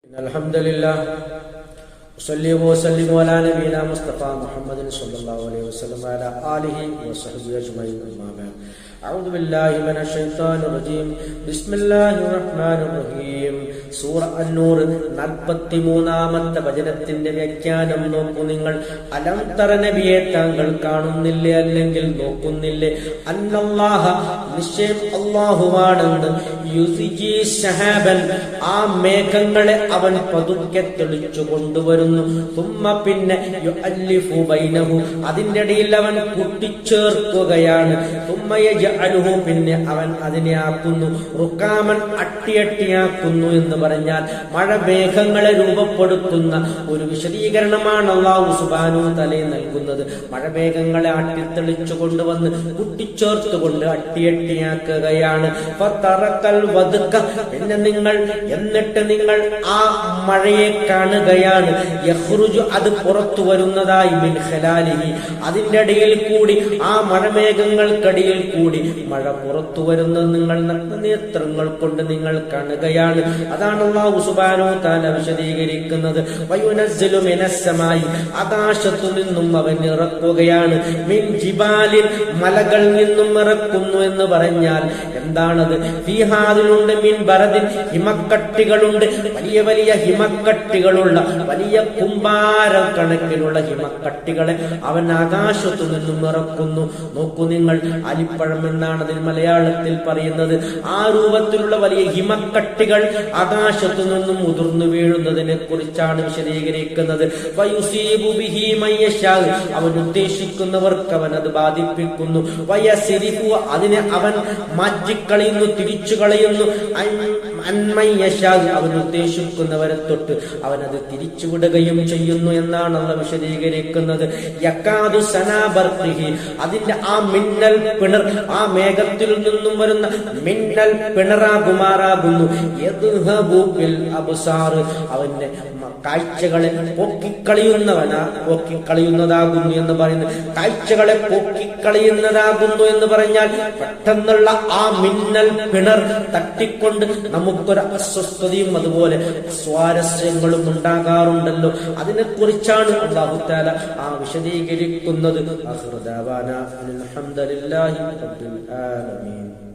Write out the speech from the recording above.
الحمد لله وصلي وسلم على نبينا مصطفى محمد صلى الله عليه وسلم وعلى آله وصحبه أجمعين أما بعد أعوذ بالله من الشيطان الرجيم بسم الله الرحمن الرحيم സൂറ അന്നൂർ 43-ാമത്തെ വചനത്തിന്റെ വ്യാഖ്യാനം നോക്കൂ നിങ്ങൾ. അലം തറ നബിയെ താങ്കൾ കാണുന്നില്ലേ, അല്ലെങ്കിൽ നോക്കുന്നില്ലേ? അന്നല്ലാഹ നിശ്ചയം അല്ലാഹുവാണെന്ന് യുസിജി സഹാബൻ ആ മേഘങ്ങളെ അവൻ പതുക്കെ തെളിച്ചു കൊണ്ടുവരുന്നു. തുമ്മ പിന്നെ യുഅല്ലിഫു ബൈനഹു അതിന്റെ ഇടയിൽ അവൻ കൂട്ടിച്ചേർക്കുകയാണ്. തുമ്മ യജഅലുഹു പിന്നെ അവൻ അതിനെ ആക്കുന്നു റുകാമൻ അട്ടിയട്ടിയാക്കുന്നു എന്ന് പറഞ്ഞാൽ മഴ മേഘങ്ങളെ രൂപപ്പെടുത്തുന്ന ഒരു വിശദീകരണമാണ് അല്ലാഹു സുബ്ഹാനഹു വ തആല നൽകുന്നത്. മഴമേഘങ്ങളെ അട്ടിത്തെളിച്ചു കൊണ്ടുവന്ന് കൂട്ടിച്ചേർത്തുകൊണ്ട് അട്ടിയട്ടിയാക്കുകയാണ്. പിന്നെ എന്നിട്ട് നിങ്ങൾ ആ മഴയെ കാണുകയാണ്. യഖ്റുജു അത് പുറത്തു വരുന്നതായി മിൻ ഖലാലിഹി അതിന്റെ ഇടയിൽ കൂടി, ആ മഴമേഘങ്ങൾക്കടിയിൽ കൂടി മഴ പുറത്തു വരുന്നത് നിങ്ങൾ നഗ്നനേത്രങ്ങൾ കൊണ്ട് നിങ്ങൾ കാണുകയാണ്. അതാണ് അല്ലാഹു സുബ്ഹാനഹു വ തആല വിശദീകരിക്കുന്നത്. വയുനസ്സിലു മിനസ്സമായി ആകാശത്തു നിന്നും അവൻ ഇറക്കുകയാണ്. മിൻ ജിബാലിൻ മലകൾ നിന്നും ഇറക്കുന്നു എന്ന് പറഞ്ഞാൽ എന്താണത്? ഫീഹാദിലുണ്ട് മിൻ ബറദിൻ ഹിമക്കട്ടികളുണ്ട്, വലിയ വലിയ ഹിമക്കട്ടികളുള്ള വലിയ കുമ്പാരം കണക്കിലുള്ള ഹിമക്കട്ടികളെ അവൻ ആകാശത്തു നിന്നും ഇറക്കുന്നു. നോക്കൂ നിങ്ങൾ, അലിപ്പഴം എന്നാണ് അതിൽ മലയാളത്തിൽ പറയുന്നത്. ആ രൂപത്തിലുള്ള വലിയ ഹിമക്കട്ടികൾ ആകാശത്തു നിന്നും ഉതിർന്നു വീഴുന്നതിനെ കുറിച്ചാണ് വിശദീകരിക്കുന്നത്. അവൻ ഉദ്ദേശിക്കുന്നവർക്ക് അവൻ അത് ബാധിപ്പിക്കുന്നു. വയസിരിഫു അതിനെ അവൻ മാറ്റിക്കളയുന്നു, തിരിച്ചു കളയുന്നു. അവൻ ഉദ്ദേശിക്കുന്നവരെ തൊട്ട് അവൻ അത് തിരിച്ചുവിടുകയും ചെയ്യുന്നു എന്നാണ് അല്ലാഹു വിശദീകരിക്കുന്നത്. യക്കാദു സനാബർഖിഹി അതിന്റെ ആ മിന്നൽ പിണർ, ആ മേഘത്തിൽ നിന്നും വരുന്ന മിന്നൽ പിണറാകുമാറാകുന്നു. അവന്റെ കാഴ്ചകളെ പോക്കിക്കളയുന്നതാകുന്നു എന്ന് പറയുന്നത്. കാഴ്ചകളെ പോക്കിക്കളയുന്നതാകുന്നു എന്ന് പറഞ്ഞാൽ പെട്ടെന്നുള്ള ആ മിന്നൽ പിണർ തട്ടിക്കൊണ്ട് നമുക്കൊരു അസ്വസ്ഥതയും അതുപോലെ സ്വാരസ്യങ്ങളും ഉണ്ടാകാറുണ്ടല്ലോ. അതിനെക്കുറിച്ചാണ് അല്ലാഹു തആല വിശദീകരിക്കുന്നത്. ആഖിറു ദഅവാനാ അൽഹംദുലില്ലാഹി റബ്ബിൽ ആലമീൻ.